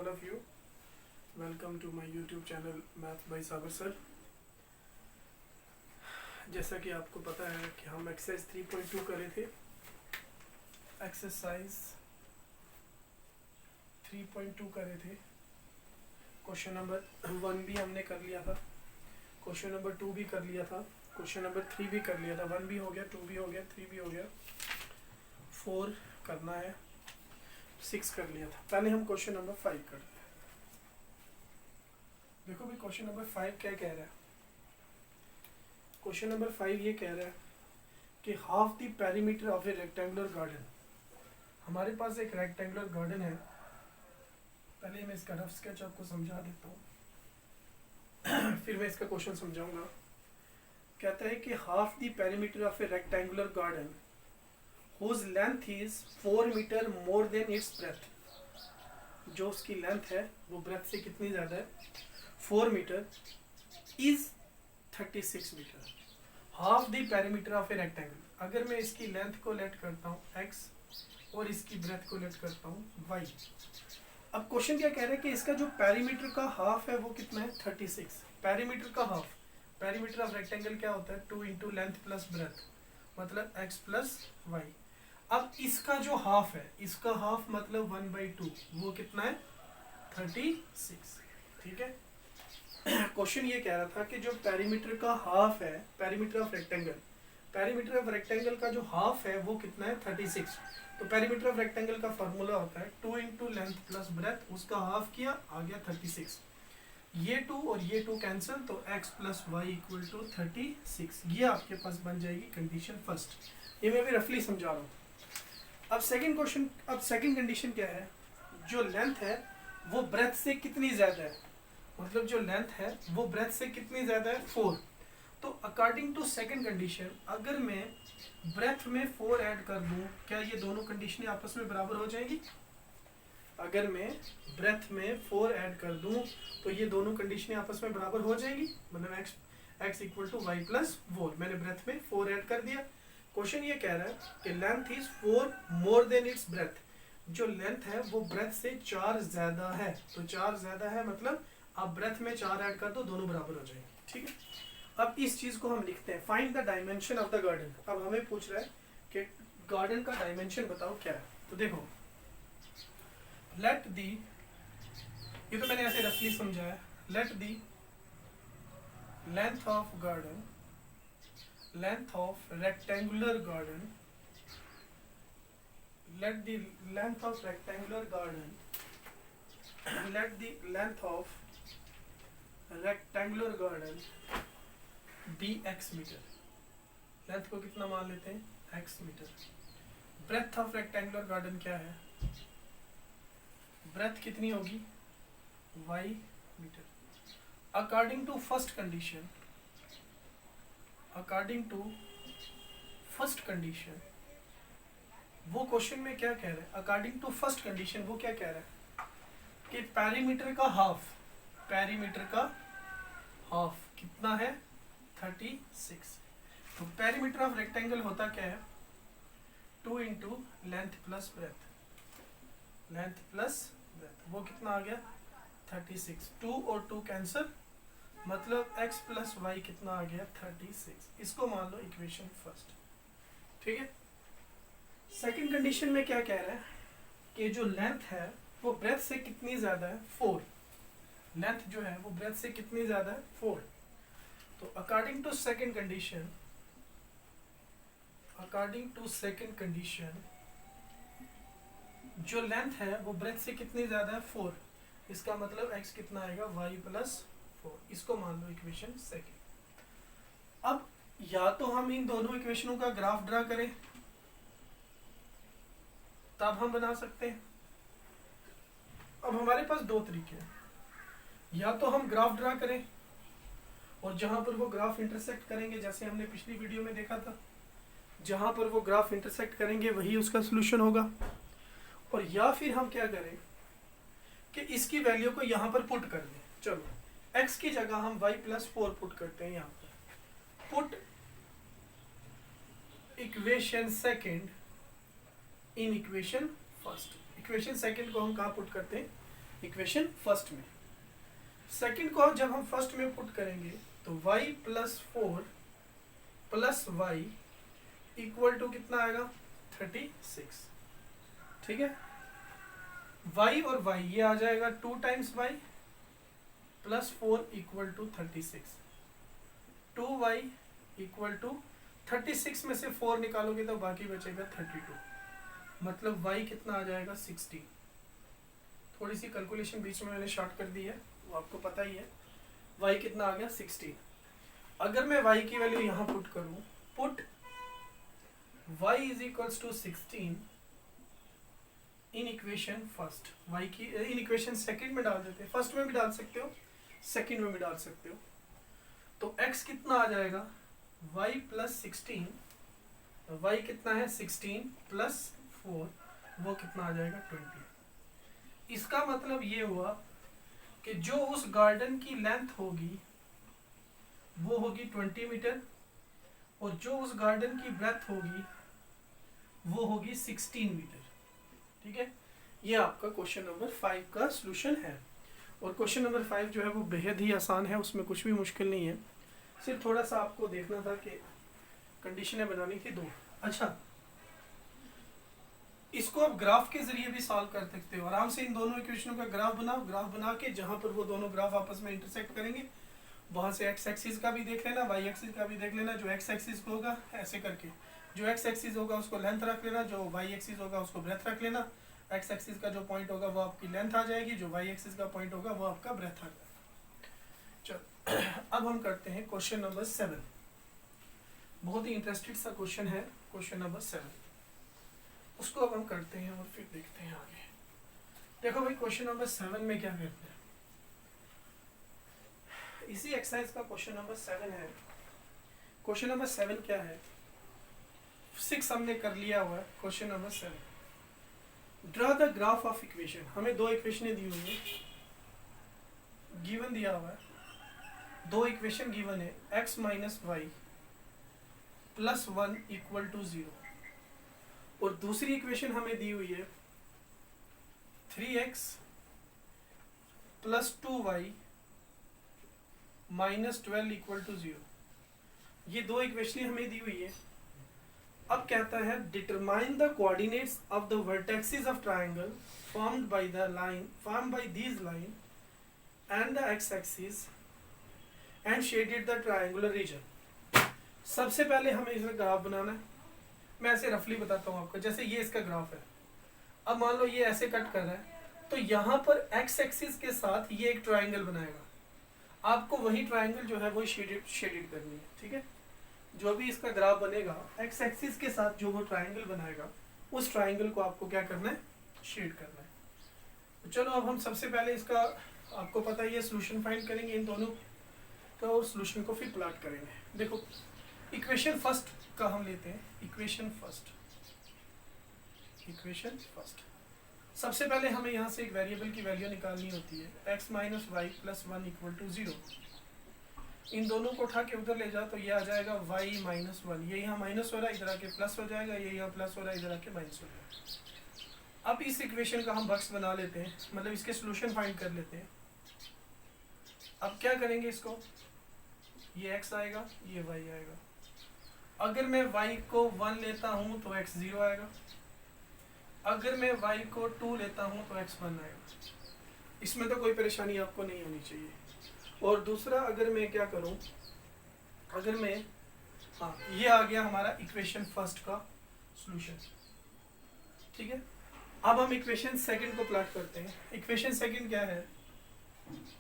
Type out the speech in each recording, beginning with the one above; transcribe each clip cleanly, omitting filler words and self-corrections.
all of you. Welcome to my YouTube channel Math by Saber Sir. जैसा कि आपको पता है कि हम एक्सरसाइज 3.2 करे थे. एक्सरसाइज 3.2 करे थे. क्वेश्चन नंबर 1 भी हमने कर लिया था, क्वेश्चन नंबर 2 भी कर लिया था, क्वेश्चन नंबर 3 भी कर लिया था. 1 भी हो गया, 2 भी हो गया, 3 भी हो गया, 4 करना है, 6 कर लिया था. पहले हम क्वेश्चन नंबर 5 करते हैं. देखो भाई क्वेश्चन नंबर 5 क्या कह रहा है. क्वेश्चन नंबर 5 ये कह रहा है कि half the perimeter of a rectangular garden. हमारे पास एक रेक्टेंगुलर गार्डन है. पहले मैं इसका रफ स्केच आपको समझा देता हूँ फिर मैं इसका क्वेश्चन समझाऊंगा. कहता है कि half the perimeter of a rectangular garden whose length is 4 meter more than its breadth. जो उसकी लेंथ है वो ब्रेथ से कितनी ज़्यादा है, 4 meter, is 36 meter. Half the perimeter of a rectangle. अगर मैं इसकी लेंथ को लेट करता हूँ x और इसकी ब्रेथ को लेट करता हूँ y. अब क्वेश्चन क्या कह रहा है कि इसका जो पेरीमीटर का हाफ है वो कितना है, 36. पेरीमीटर का हाफ, पेरीमीटर ऑफ रेक्टेंगल क्या होता है, 2 इंटू लेंथ प्लस ब्रेथ, मतलब x प्लस y. अब इसका जो हाफ है, इसका हाफ मतलब 1/2, वो कितना है, 36. ठीक है. क्वेश्चन ये कह रहा था कि जो पेरीमीटर का हाफ है, perimeter of rectangle, perimeter of rectangle का जो हाफ है वो कितना है, 36. तो पेरीमीटर ऑफ रेक्टेंगल का फार्मूला होता है 2 इंटू लेंथ प्लस ब्रेथ, उसका हाफ किया, आ गया 36. ये 2 और ये 2 कैंसिल, तो x plus Y equal to 36. ये आपके पास बन जाएगी कंडीशन फर्स्ट. ये मैं भी रफली समझा रहा हूँ. अब सेकंड क्वेश्चन, अब सेकंड कंडीशन क्या है, जो लेंथ है वो ब्रेथ से कितनी ज़्यादा है, मतलब जो लेंथ है वो ब्रेथ से कितनी ज़्यादा है, 4. तो अकॉर्डिंग टू सेकंड कंडीशन, अगर मैं ब्रेथ में 4 ऐड कर दूं, क्या ये दोनों कंडीशनें आपस में बराबर हो जाएंगी. अगर मैं ब्रेथ में 4 ऐड कर दूं तो ये दोनों कंडीशनें आपस में बराबर हो जाएंगी, मतलब x equal to Y plus 4. मैंने ब्रेथ में 4 ऐड कर दिया. क्वेश्चन ये कह रहा है कि length is 4 more than it's breath. जो लेंथ है वो ब्रेथ से 4 ज्यादा है. तो 4 ज्यादा है मतलब आप ब्रेथ में 4 ऐड कर दो, दोनों बराबर हो जाएंगे. ठीक है. अब इस चीज को हम लिखते हैं, find the dimension of the garden. अब हमें पूछ रहा है कि गार्डन का डायमेंशन बताओ क्या है. तो देखो, लेट दी, ये तो मैंने ऐसे रफली समझाया, let the length of garden, length of rectangular garden, let the length of rectangular garden, let the length of rectangular garden be x meter. Length को कितना मान लेते हैं, x meter. Breadth of rectangular garden क्या है, breadth कितनी होगी, y meter. According to first condition, according to first condition, वो क्वेश्चन में क्या कह रहा है, अकॉर्डिंग टू फर्स्ट कंडीशन वो क्या कह रहा है कि पेरीमीटर का हाफ, पेरीमीटर का हाफ कितना है, 36. तो पेरीमीटर ऑफ रेक्टेंगल होता क्या है, 2 into length plus breadth, length plus breadth, वो कितना आ गया, 36. 2 और 2 कैंसिल, मतलब x प्लस वाई कितना आ गया, 36. इसको मान लो इक्वेशन फर्स्ट. ठीक है. सेकंड कंडीशन में क्या कह रहा है कि जो लेंथ है वो ब्रेथ से कितनी ज्यादा है, 4. लेंथ जो है वो ब्रेथ से कितनी ज्यादा है, 4. तो according to second condition, according to second condition, जो लेंथ है वो ब्रेथ से कितनी ज्यादा है, 4. इसका मतलब x कितना आएगा, y प्लस 4. इसको मान लो इक्वेशन सेकंड. अब या तो हम इन दोनों इक्वेशनों का ग्राफ ड्रा करें, तब हम बना सकते हैं. अब हमारे पास दो तरीके हैं, या तो हम ग्राफ ड्रा करें और जहां पर वो ग्राफ इंटरसेक्ट करेंगे, जैसे हमने पिछली वीडियो में देखा था, जहां पर वो ग्राफ इंटरसेक्ट करेंगे वही उसका सोल्यूशन होगा. और या फिर हम क्या करें कि इसकी वैल्यू को यहां पर पुट कर दें. चलो, x की जगह हम y प्लस 4 पुट करते हैं. यहाँ पर put equation second in equation first. Equation second को हम कहाँ पुट करते हैं, इक्वेशन फर्स्ट में। सेकंड को जब हम फर्स्ट में पुट करेंगे तो y plus 4 plus Y equal to कितना आएगा 36। ठीक है, y और y ये आ जाएगा 2 times y plus 4 equal to 36। 2y equal to 36 में से 4 निकालोगे तो बाकी बचेगा 32, मतलब y कितना आ जाएगा 16। थोड़ी सी कैलकुलेशन बीच में मैंने शॉर्ट कर दी है, वो आपको पता ही है। y कितना आ गया 16। अगर मैं y की वैल्यू यहाँ पुट करूँ, put y is equals to 16 in equation first, y की इन इक्वेशन सेकंड में डाल देते हैं। फर्स्ट में भी डाल सकते हो, सेकंड में भी डाल सकते हो। तो x कितना आ जाएगा y प्लस 16, y कितना है 16 प्लस 4, वो कितना आ जाएगा 20। इसका मतलब ये हुआ कि जो उस गार्डन की लेंथ होगी वो होगी 20 मीटर और जो उस गार्डन की ब्रेथ होगी वो होगी 16 मीटर। ठीक है, ये आपका क्वेश्चन नंबर 5 का सॉल्यूशन है। और क्वेश्चन नंबर 5 जो है वो बेहद ही आसान है, उसमें कुछ भी मुश्किल नहीं है, सिर्फ थोड़ा सा आपको देखना था कि कंडीशनें बनानी थी 2। अच्छा, इसको आप ग्राफ के जरिए भी सॉल्व कर सकते हो। आराम से इन दोनों इक्वेशनों का ग्राफ बनाओ, ग्राफ बना के जहां पर वो दोनों ग्राफ आपस में इंटरसेक्ट करेंगे वहां से एक्स एक्सिस का भी देख लेना, वाई एक्सिस का भी देख लेना। जो एक्स एक्सिस होगा ऐसे करके, जो एक्स एक्सिस होगा उसको लेंथ रख लेना, जो वाई एक्सिस होगा उसको ब्रेथ रख लेना। एक्स एक्सिस का जो पॉइंट होगा वो आपकी लेंथ आ जाएगी, जो वाई एक्सिस का पॉइंट होगा वो आपका ब्रेथ आ जाएगा। चलो अब हम करते हैं क्वेश्चन नंबर 7। बहुत ही इंटरेस्टेड सा क्वेश्चन है क्वेश्चन नंबर 7, उसको अब हम करते हैं और फिर देखते हैं आगे। देखो भाई, क्वेश्चन नंबर 7 में क्या कहते हैं, इसी एक्सरसाइज का क्वेश्चन नंबर 7 है। क्वेश्चन नंबर 7 क्या है, 6 हमने कर लिया हुआ है। Question number 7, draw the graph of equation. हमें 2 इक्वेशनें दी हुई है, गिवन दिया हुआ है, 2 इक्वेशन गिवन है, x minus Y plus 1 equal to 0, और दूसरी इक्वेशन हमें दी हुई है 3x plus 2y minus 12 equal to 0। ये 2 इक्वेशन हमें दी हुई है। अब कहता है determine the coordinates of the vertexes of triangle formed by these line and the X axis and shaded the triangular region. सबसे पहले हमें इसका ग्राफ बनाना है। मैं ऐसे रफली बताता हूँ आपको, जैसे ये इसका ग्राफ है। अब मान लो ये ऐसे कट कर रहा है, तो यहाँ पर एक्स एक्सिस के साथ ये एक ट्रायंगल बनाएगा। आपको वही ट्रायंगल जो है वो शेडेड करनी है। ठीक है, जो भी इसका ग्राफ बनेगा एक्स एक्सिस के साथ जो वो ट्रायंगल बनाएगा उस ट्रायंगल को आपको क्या करना है, शेड करना है। तो चलो अब हम सबसे पहले इसका, आपको पता ही है, सोल्यूशन फाइंड करेंगे इन दोनों का और सोल्यूशन को फिर प्लॉट करेंगे। देखो इक्वेशन फर्स्ट का हम लेते हैं, इक्वेशन फर्स्ट। सबसे पहले हमें यहाँ से एक वेरिएबल की वैल्यू निकालनी होती है, x minus Y plus 1 equal to 0। इन दोनों को उठा के उधर ले जाओ तो ये आ जाएगा y माइनस 1, ये यहाँ माइनस हो रहा है इधर आके प्लस हो जाएगा, ये यहाँ प्लस हो रहा है इधर आके माइनस हो जाएगा। अब इस इक्वेशन का हम बक्स बना लेते हैं, मतलब इसके सोल्यूशन फाइंड कर लेते हैं। अब क्या करेंगे, इसको ये x आएगा, ये y आएगा। अगर मैं y को 1 लेता हूँ तो x 0 आएगा, अगर मैं y को 2 लेता हूँ तो x 1 आएगा। इसमें तो कोई परेशानी आपको नहीं होनी चाहिए। और दूसरा, अगर मैं क्या करूँ, अगर मैं, हाँ ये आ गया हमारा इक्वेशन फर्स्ट का सॉल्यूशन। ठीक है, अब हम इक्वेशन सेकंड को प्लॉट करते हैं। इक्वेशन सेकंड क्या है,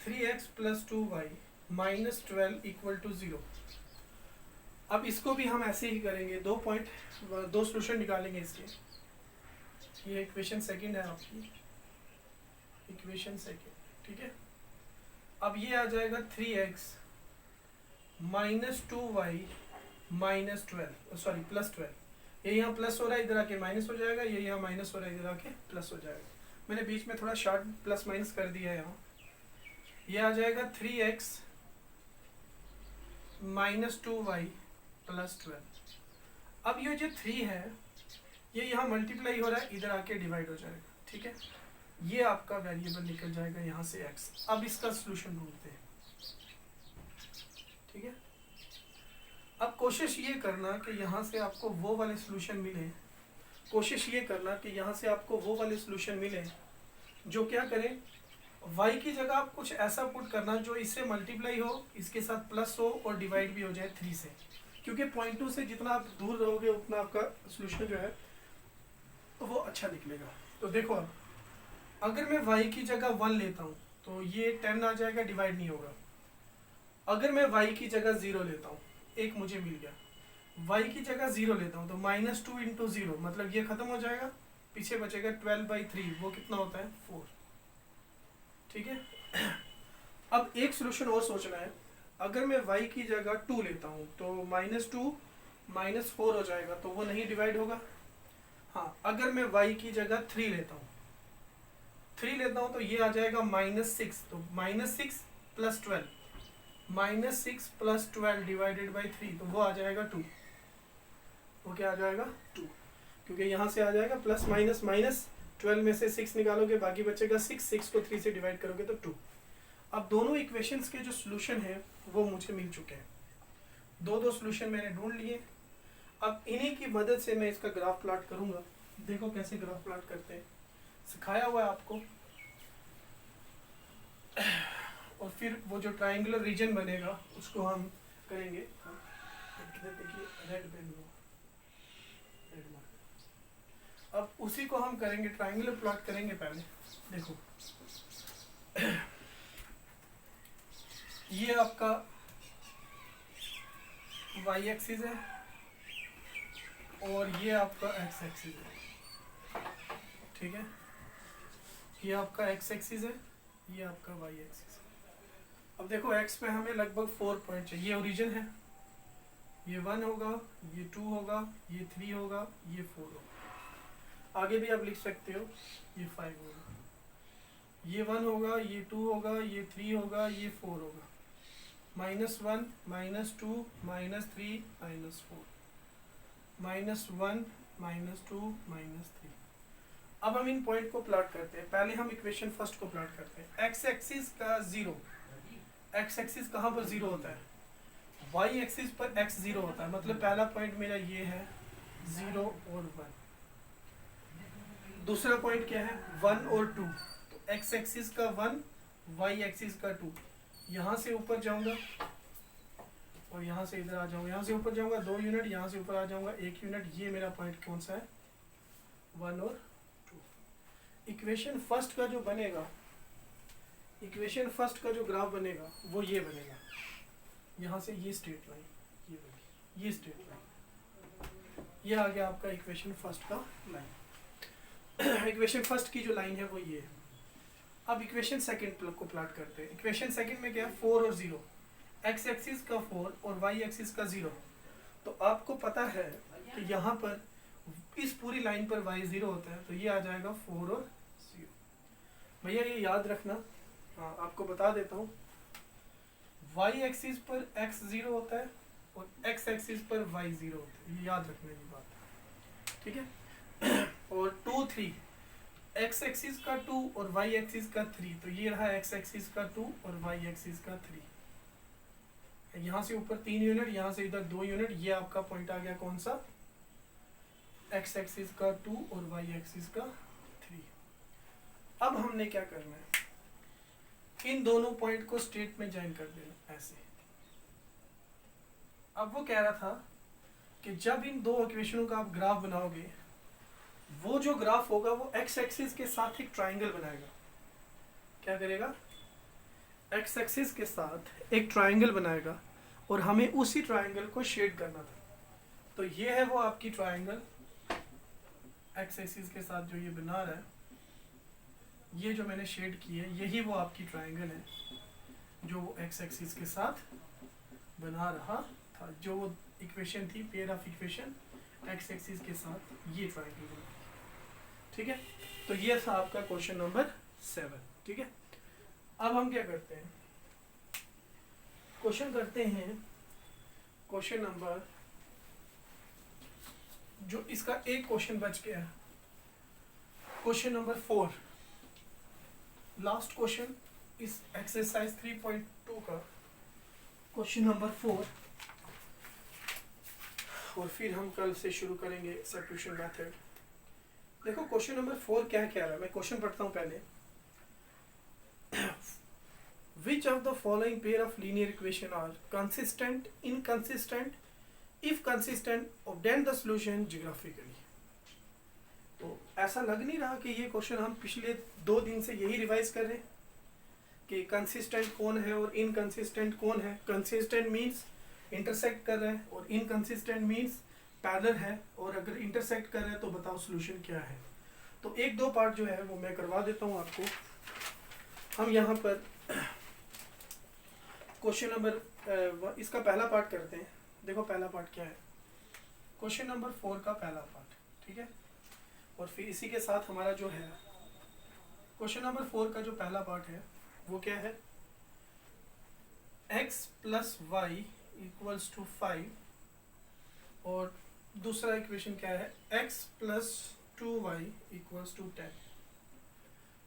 3x plus 2y minus 12 equal to 0। अब इसको भी हम ऐसे ही करेंगे, 2 सॉल्यूशन निकालेंगे इसके। ये इक्वेशन सेकंड है आपकी, इक्वेशन सेकंड। ठीक है, अब ये आ जाएगा 3x minus 2y minus 12, sorry plus 12। ये यहाँ प्लस हो रहा है इधर आके माइनस हो जाएगा, ये यहाँ माइनस हो रहा है इधर आके प्लस हो जाएगा। मैंने बीच में थोड़ा शॉर्ट प्लस माइनस कर दिया है यहाँ। ये आ जाएगा 3x माइनस 2y प्लस 12। अब ये जो 3 है ये यहाँ मल्टीप्लाई हो रहा है, इधर आके डिवाइड हो जाएगा। ठीक है, ये आपका वेरिएबल निकल जाएगा यहाँ से x। अब इसका सोल्यूशन ढूंढते हैं, ठीक है। अब कोशिश ये करना कि यहाँ से आपको वो वाले सोल्यूशन मिले, कोशिश ये करना कि यहाँ से आपको वो वाले सोल्यूशन मिले जो क्या करें, y की जगह आप कुछ ऐसा पुट करना जो इससे मल्टीप्लाई हो, इसके साथ प्लस हो और डिवाइड भी हो जाए 3 से, क्योंकि पॉइंट 2 से जितना आप दूर रहोगे उतना आपका सोल्यूशन जो है तो वो अच्छा निकलेगा। तो देखो अब अगर मैं y की जगह 1 लेता हूँ तो ये 10 आ जाएगा, डिवाइड नहीं होगा। अगर मैं y की जगह 0 लेता हूँ, एक मुझे मिल गया, y की जगह 0 लेता हूँ तो -2 इंटू 0 मतलब ये खत्म हो जाएगा, पीछे बचेगा 12/3, वो कितना होता है 4, ठीक है। अब एक सोल्यूशन और सोचना है, अगर मैं y की जगह 2 लेता हूँ तो -2 -4 हो जाएगा, तो वो नहीं डिवाइड होगा। हाँ, अगर मैं y की जगह 3 लेता हूँ तो ये आ जाएगा -6, तो -6 + 12 -6 + 12 डिवाइडेड बाई 3, तो वो आ जाएगा 2। वो क्या आ जाएगा 2, क्योंकि यहाँ से आ जाएगा प्लस माइनस माइनस, 12 में से 6 निकालोगे बाकी बचेगा 6 को 3 से डिवाइड करोगे तो 2। अब दोनों इक्वेशंस के जो सोल्यूशन है वो मुझे मिल चुके हैं, दो सोल्यूशन मैंने ढूंढ लिए। अब इन्हीं की मदद से मैं इसका ग्राफ प्लॉट करूंगा। देखो कैसे ग्राफ प्लॉट करते हैं, सिखाया हुआ है आपको। और फिर वो जो ट्रायंगुलर रीजन बनेगा उसको हम करेंगे। देखिए रेड पेन लो, रेड मार्क। अब उसी को हम करेंगे, ट्रायंगुलर प्लॉट करेंगे पहले। देखो ये आपका y एक्सिस है और ये आपका x एक्सिस है, ठीक है। ये आपका x एक्सिस है, ये आपका y एक्सिस है। अब देखो x पे हमें लगभग 4 पॉइंट चाहिए, ये ओरिजिन है, ये 1 होगा, ये 2 होगा, ये 3 होगा, ये 4 होगा। आगे भी आप लिख सकते हो, ये 5 होगा, ये 1 होगा, ये 2 होगा, ये 3 होगा, ये 4 होगा। -1 -2 -3 -4 -1 -2 -3। अब हम इन पॉइंट को प्लॉट करते हैं। पहले हम इक्वेशन फर्स्ट को प्लॉट करते हैं। x एक्सिस का 0, x एक्सिस कहाँ पर 0 होता है, y एक्सिस पर x 0 होता है, मतलब पहला पॉइंट मेरा ये है 0 और 1। दूसरा पॉइंट क्या है 1 और 2, तो x एक्सिस का 1, y एक्सिस का 2। यहाँ से ऊपर जाऊंगा और यहाँ से इधर आ जाऊंगा, यहाँ से ऊपर जाऊंगा 2 यूनिट, यहाँ से ऊपर आ जाऊंगा 1 यूनिट। ये मेरा पॉइंट कौन सा है 1 और 2। इक्वेशन फर्स्ट का जो बनेगा, इक्वेशन फर्स्ट का जो ग्राफ बनेगा वो ये बनेगा। यहाँ से ये स्ट्रेट लाइन, ये बनेगी, ये स्ट्रेट लाइन, ये आ गया आपका इक्वेशन फर्स्ट का लाइन। इक्वेशन फर्स्ट की जो लाइन है वो ये है। अब इक्वेशन सेकंड को प्लॉट करते हैं। इक्वेशन सेकंड में क्या है 4 और 0, x एक्सिस का 4 और y एक्सिस का 0। तो आपको पता है कि यहाँ पर इस पूरी लाइन पर y 0 होता है, तो ये आ जाएगा 4 और 0। भैया ये याद रखना, हाँ आपको बता देता हूँ, y एक्सिस पर x 0 होता है और x एक्सिस पर y 0 होता है, ये याद रखना ये बात, ठीक है। और 2 3, x एक्सिस का 2 और y एक्सिस का 3, तो ये रहा x एक्सिस का 2 और y एक्सिस का 3। यहाँ से ऊपर 3 यूनिट, यहाँ से इधर 2 यूनिट, ये आपका पॉइंट आ गया कौन सा x एक्सिस का 2 और y एक्सिस का 3। अब हमने क्या करना है, इन दोनों पॉइंट को स्ट्रेट में ज्वाइन कर देना ऐसे। अब वो कह रहा था कि जब इन दो इक्वेशनों का आप ग्राफ बनाओगे, वो जो ग्राफ होगा वो x एक्सिस के साथ एक ट्राइंगल बनाएगा। क्या करेगा, x एक्सिस के साथ एक ट्राइंगल बनाएगा और हमें उसी ट्राइंगल को शेड करना था। तो ये है वो आपकी ट्राइंगल, x एक्सिस के साथ जो ये बना रहा है, ये जो मैंने शेड की है यही वो आपकी ट्राइंगल है जो x एक्सिस के साथ बना रहा था। जो वो इक्वेशन थी, pair of equation x axis के साथ ये ट्राइंगल बना, ठीक है। तो ये था आपका क्वेश्चन नंबर 7, ठीक है। अब हम क्या करते हैं, क्वेश्चन करते हैं क्वेश्चन नंबर, जो इसका एक क्वेश्चन बच गया, क्वेश्चन नंबर 4। लास्ट क्वेश्चन इस एक्सरसाइज 3.2 का क्वेश्चन नंबर 4, और फिर हम कल से शुरू करेंगे सब्स्टिट्यूशन मेथड। देखो क्वेश्चन नंबर 4 क्या कह रहा है, मैं क्वेश्चन पढ़ता हूँ पहले। Which of the following pair of linear equation are consistent, inconsistent? If consistent, obtain the solution geographically. तो ऐसा लग नहीं रहा कि ये क्वेश्चन हम पिछले 2 दिन से यही रिवाइज कर रहे हैं कि कंसिस्टेंट कौन है और इनकंसिस्टेंट कौन है। कंसिस्टेंट मींस इंटरसेक्ट कर रहा है और इनकंसिस्टेंट मींस पैरेलल है, और अगर इंटरसेक्ट कर रहा है तो बताओ सॉल्यूशन क्या है। तो 1-2 पार्ट जो है वो मैं करवा देता हूँ आपको। हम यहाँ पर क्वेश्चन नंबर इसका पहला पार्ट करते हैं। देखो पहला पार्ट क्या है, क्वेश्चन नंबर 4 का पहला पार्ट, ठीक है। और फिर इसी के साथ हमारा जो है क्वेश्चन नंबर 4 का जो पहला पार्ट है वो क्या है, x + y = 5, और दूसरा इक्वेशन क्या है, x + 2y = 10।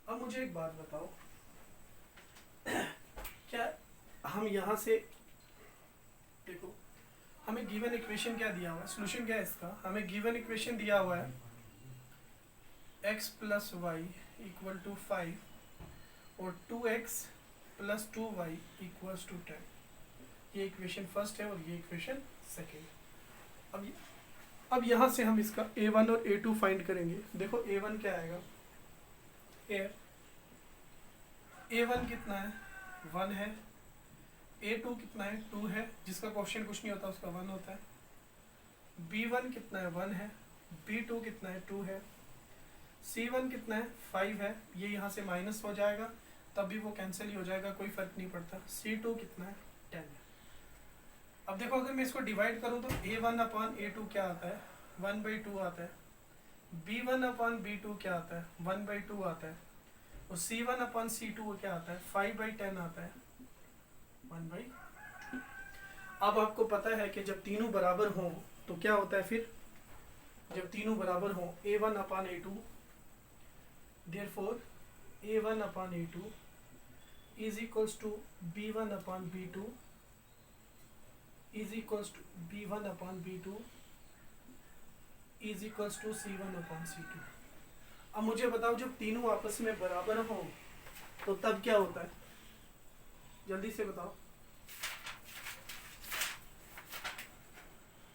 अब मुझे एक बात बताओ, क्या हम यहाँ से देखो हमें गिवन इक्वेशन क्या दिया हुआ है, सॉल्यूशन क्या है इसका, हमें गिवन इक्वेशन दिया हुआ है x + y = 5 और 2x + 2y = 10। ये इक्वेशन फर्स्ट है और ये इक्वेशन सेकेंड। अब यहाँ से हम इसका a1 और a2 फाइंड करेंगे। देखो a1 क्या आएगा, a1 कितना है, 1 है। a2 कितना है, 2 है, जिसका क्वेश्चन कुछ नहीं होता उसका 1 होता है। b1 कितना है, 1 है। b2 कितना है, 2 है। c1 कितना है, 5 है। ये यहाँ से माइनस हो जाएगा, तब भी वो कैंसिल ही हो जाएगा, कोई फर्क नहीं पड़ता। c2 कितना है, 10 है। अब देखो अगर मैं इसको डिवाइड करूँ तो a1/a2 क्या आता है, 1/2 आता है। b1/b2 क्या आता है, 1/2 आता है। और c1/c2 क्या आता है, 5/10 आता है, 1/2। अब आपको पता है कि जब तीनों बराबर हों तो क्या होता है, फिर जब तीनों बराबर हों a1/a2, therefore a1/a2 = b1/b2 = b1/b2 = c1/c2। अब मुझे बताओ जब तीनों आपस में बराबर हों तो तब क्या होता है, जल्दी से बताओ।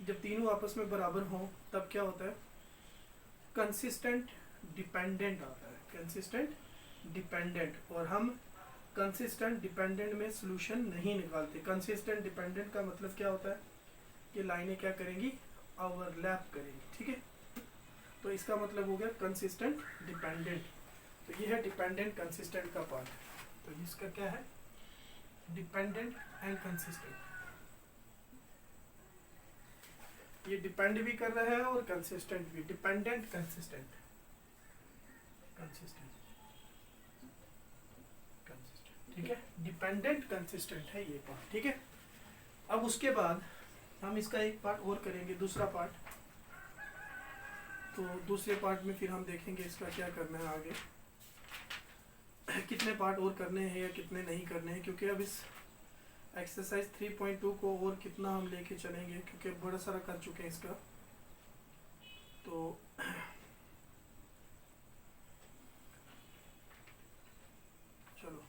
जब तीनों आपस में बराबर हों तब क्या होता है, कंसिस्टेंट डिपेंडेंट आता है, कंसिस्टेंट डिपेंडेंट। और हम कंसिस्टेंट डिपेंडेंट में सॉल्यूशन नहीं निकालते। कंसिस्टेंट डिपेंडेंट का मतलब क्या होता है कि लाइनें क्या करेंगी, ओवरलैप करेंगी, ठीक है। तो इसका मतलब हो गया कंसिस्टेंट डिपेंडेंट। तो ये है डिपेंडेंट कंसिस्टेंट का पार्ट। तो इसका क्या है, डिपेंडेंट एंड कंसिस्टेंट। ये डिपेंड भी कर रहा है और कंसिस्टेंट भी, डिपेंडेंट कंसिस्टेंट, कंसिस्टेंट कंसिस्टेंट, ठीक है। डिपेंडेंट कंसिस्टेंट है ये पार्ट, ठीक है। अब उसके बाद हम इसका एक पार्ट और करेंगे, दूसरा पार्ट। तो दूसरे पार्ट में फिर हम देखेंगे इसका क्या करना है आगे, कितने पार्ट और करने हैं या कितने नहीं करने हैं, क्योंकि अब इस एक्सरसाइज 3.2 को और कितना हम लेके चलेंगे, क्योंकि बड़ा सारा कर चुके हैं इसका। तो चलो,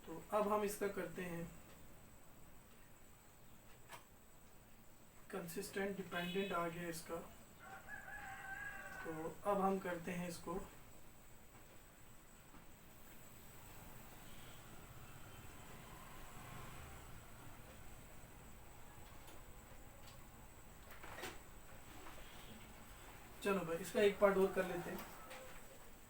तो अब हम इसका करते हैं कंसिस्टेंट डिपेंडेंट आ गया इसका। तो अब हम करते हैं इसको चलो भाई इसका एक पार्ट और कर लेते हैं।